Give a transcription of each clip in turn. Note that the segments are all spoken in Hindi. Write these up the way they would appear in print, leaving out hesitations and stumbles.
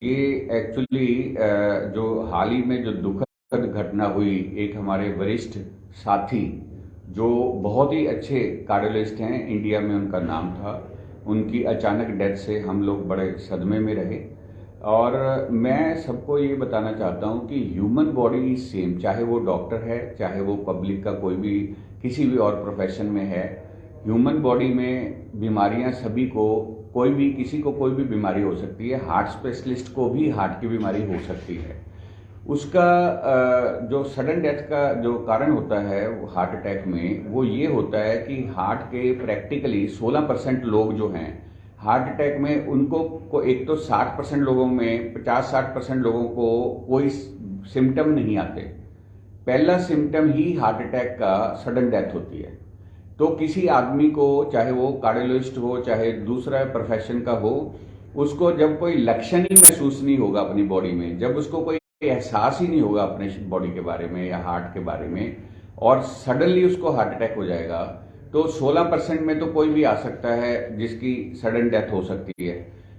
ये एक्चुअली जो हाल ही में जो दुखद घटना हुई, एक हमारे वरिष्ठ साथी जो बहुत ही अच्छे कार्डियोलिस्ट हैं, इंडिया में उनका नाम था, उनकी अचानक डेथ से हम लोग बड़े सदमे में रहे। और मैं सबको ये बताना चाहता हूँ कि ह्यूमन बॉडी सेम, चाहे वो डॉक्टर है, चाहे वो पब्लिक का कोई भी किसी भी और प्रोफेशन में है। ह्यूमन बॉडी में बीमारियां सभी को, कोई भी किसी को कोई भी बीमारी हो सकती है। हार्ट स्पेशलिस्ट को भी हार्ट की बीमारी हो सकती है। उसका जो सडन डेथ का जो कारण होता है हार्ट अटैक में, वो ये होता है कि हार्ट के प्रैक्टिकली 16% लोग जो हैं हार्ट अटैक में, उनको एक तो 60% लोगों में, 50-60% लोगों को कोई सिम्टम नहीं आते। पहला सिम्टम ही हार्ट अटैक का सडन डेथ होती है। तो किसी आदमी को, चाहे वो कार्डियोलॉजिस्ट हो, चाहे दूसरा प्रोफेशन का हो, उसको जब कोई लक्षण ही महसूस नहीं होगा अपनी बॉडी में, जब उसको कोई एहसास ही नहीं होगा अपने बॉडी के बारे में या हार्ट के बारे में, और सडनली उसको हार्ट अटैक हो जाएगा, तो 16% में तो कोई भी आ सकता है जिसकी सडन डेथ हो सकती है।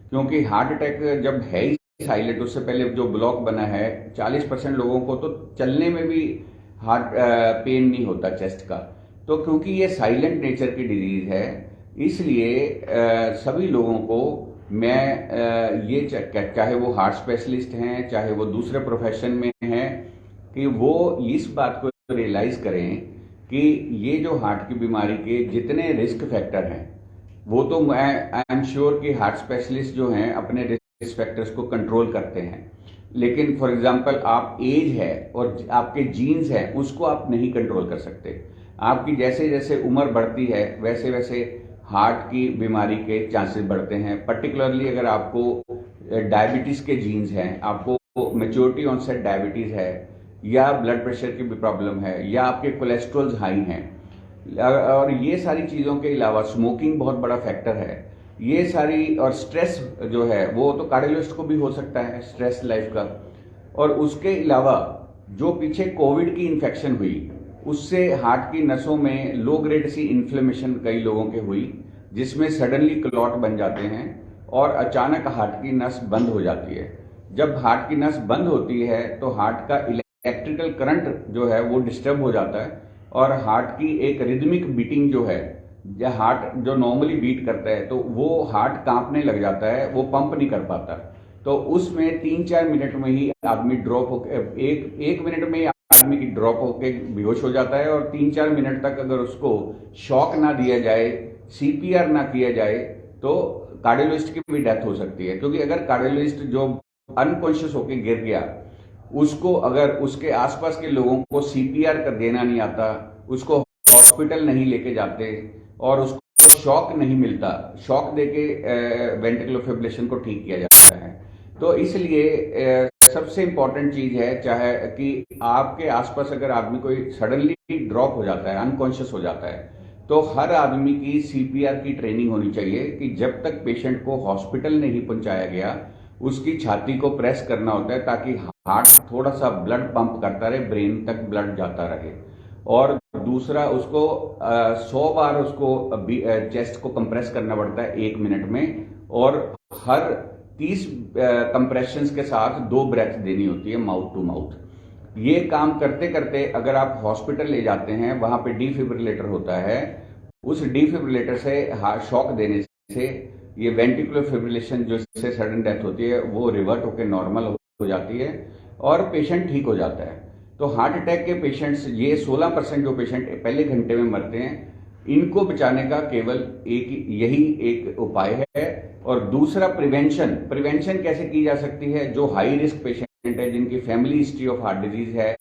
क्योंकि हार्ट अटैक जब है ही साइलेंट, उससे पहले जो ब्लॉक बना है, 40% लोगों को तो चलने में भी हार्ट पेन नहीं होता चेस्ट का। तो क्योंकि ये साइलेंट नेचर की डिजीज है, इसलिए सभी लोगों को मैं ये चाहे वो हार्ट स्पेशलिस्ट हैं, चाहे वो दूसरे प्रोफेशन में हैं, कि वो इस बात को रियलाइज करें कि ये जो हार्ट की बीमारी के जितने रिस्क फैक्टर हैं, वो तो मैं आई एम श्योर कि हार्ट स्पेशलिस्ट जो हैं अपने रिस्क फैक्टर्स को कंट्रोल करते हैं। लेकिन फॉर एग्जांपल आप एज है और आपके जीन्स हैं, उसको आप नहीं कंट्रोल कर सकते। आपकी जैसे जैसे उम्र बढ़ती है वैसे वैसे हार्ट की बीमारी के चांसेस बढ़ते हैं। पर्टिकुलरली अगर आपको डायबिटीज के जीन्स हैं, आपको मेच्योरिटी ऑनसेट डायबिटीज है, या ब्लड प्रेशर की भी प्रॉब्लम है, या आपके कोलेस्ट्रॉल हाई हैं, और ये सारी चीज़ों के अलावा स्मोकिंग बहुत बड़ा फैक्टर है। ये सारी, और स्ट्रेस जो है वो तो कार्डियोलॉजिस्ट को भी हो सकता है, स्ट्रेस लाइफ का। और उसके अलावा जो पीछे कोविड की इन्फेक्शन हुई, उससे हार्ट की नसों में लो ग्रेड सी इन्फ्लेमेशन कई लोगों के हुई, जिसमें सडनली क्लॉट बन जाते हैं और अचानक हार्ट की नस बंद हो जाती है। जब हार्ट की नस बंद होती है तो हार्ट का इलेक्ट्रिकल करंट जो है वो डिस्टर्ब हो जाता है, और हार्ट की एक रिदमिक बीटिंग जो है, हार्ट जो नॉर्मली बीट करता है, तो वो हार्ट कांपने लग जाता है, वो पंप नहीं कर पाता। तो उसमें 3-4 मिनट में ही आदमी ड्रॉप होकर, एक मिनट में ही आदमी की ड्रॉप होकर बेहोश हो जाता है। और 3-4 मिनट तक अगर उसको शॉक ना दिया जाए, सीपीआर ना किया जाए, तो कार्डियोलॉजिस्ट की भी डेथ हो सकती है। क्योंकि अगर कार्डियोलॉजिस्ट जो अनकॉन्शियस होकर गिर गया, उसको अगर उसके आसपास के लोगों को सीपीआर कर देना नहीं आता, उसको हॉस्पिटल नहीं लेके जाते, और उसको शॉक नहीं मिलता, शॉक देके वेंट्रिकुलर फिब्रिलेशन को ठीक किया जाता है। तो इसलिए सबसे इंपॉर्टेंट चीज है, चाहे कि आपके आसपास अगर आदमी कोई सडनली ड्रॉप हो जाता है, अनकॉन्शियस हो जाता है, तो हर आदमी की सीपीआर की ट्रेनिंग होनी चाहिए कि जब तक पेशेंट को हॉस्पिटल नहीं पहुंचाया गया, उसकी छाती को प्रेस करना होता है, ताकि हार्ट थोड़ा सा ब्लड पंप करता रहे, ब्रेन तक ब्लड जाता रहे। और दूसरा, उसको 100 बार उसको चेस्ट को कंप्रेस करना पड़ता है 1 मिनट में, और हर 30 कंप्रेशन के साथ 2 ब्रेथ देनी होती है माउथ टू माउथ। ये काम करते करते अगर आप हॉस्पिटल ले जाते हैं, वहां पे डिफिब्रिलेटर होता है, उस डिफिब्रिलेटर से शॉक देने से ये वेंट्रिकुलर फिब्रिलेशन जो इससे सडन डेथ होती है वो रिवर्ट होकर नॉर्मल हो जाती है, और पेशेंट ठीक हो जाता है। तो हार्ट अटैक के पेशेंट्स, ये 16% जो पेशेंट पहले घंटे में मरते हैं, इनको बचाने का केवल यही एक उपाय है। और दूसरा, प्रिवेंशन। प्रिवेंशन कैसे की जा सकती है? जो हाई रिस्क पेशेंट है, जिनकी family history of heart disease है,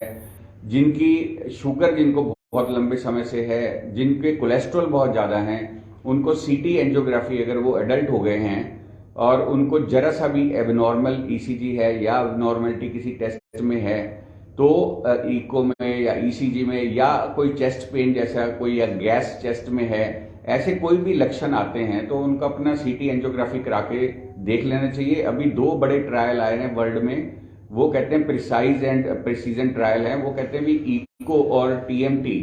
जिनकी शुगर जिनको बहुत लंबे समय से है, जिनके कोलेस्ट्रॉल बहुत ज्यादा है, उनको सीटी एंजियोग्राफी, अगर वो एडल्ट हो गए हैं और उनको जरा सा भी एबनॉर्मल ईसीजी है या एबनॉर्मलिटी किसी टेस्ट में है, तो इको में या ईसीजी में, या कोई चेस्ट पेन जैसा कोई, या गैस चेस्ट में है, ऐसे कोई भी लक्षण आते हैं, तो उनका अपना सीटी एंजियोग्राफी करा के देख लेना चाहिए। अभी 2 बड़े ट्रायल आए हैं वर्ल्ड में, वो कहते हैं प्रिसाइज एंड प्रिसीजन ट्रायल है। वो कहते हैं भी इको और टीएमटी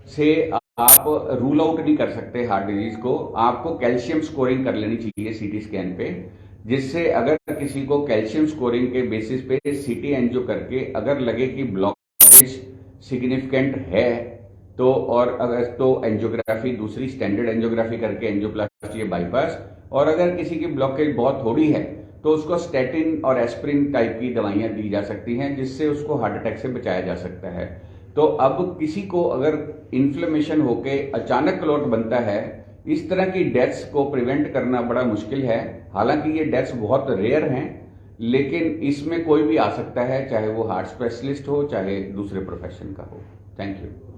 से आप रूल आउट नहीं कर सकते हार्ट डिजीज को, आपको कैल्शियम स्कोरिंग कर लेनी चाहिए सीटी स्कैन पे। जिससे अगर किसी को कैल्शियम स्कोरिंग के बेसिस पे सीटी एंजियो करके अगर लगे कि ब्लॉकेज सिग्निफिकेंट है तो, और अगर तो एंजियोग्राफी, दूसरी स्टैंडर्ड एंजियोग्राफी करके एंजियोप्लास्टी या बाईपास, और अगर किसी की ब्लॉकेज बहुत थोड़ी है तो उसको स्टैटिन और एस्प्रिन टाइप की दवाइयां दी जा सकती हैं, जिससे उसको हार्ट अटैक से बचाया जा सकता है। तो अब किसी को अगर इन्फ्लेमेशन होके अचानक क्लॉट बनता है, इस तरह की डेथ्स को प्रिवेंट करना बड़ा मुश्किल है। हालांकि ये डेथ्स बहुत रेयर हैं, लेकिन इसमें कोई भी आ सकता है, चाहे वो हार्ट स्पेशलिस्ट हो चाहे दूसरे प्रोफेशन का हो। Thank you.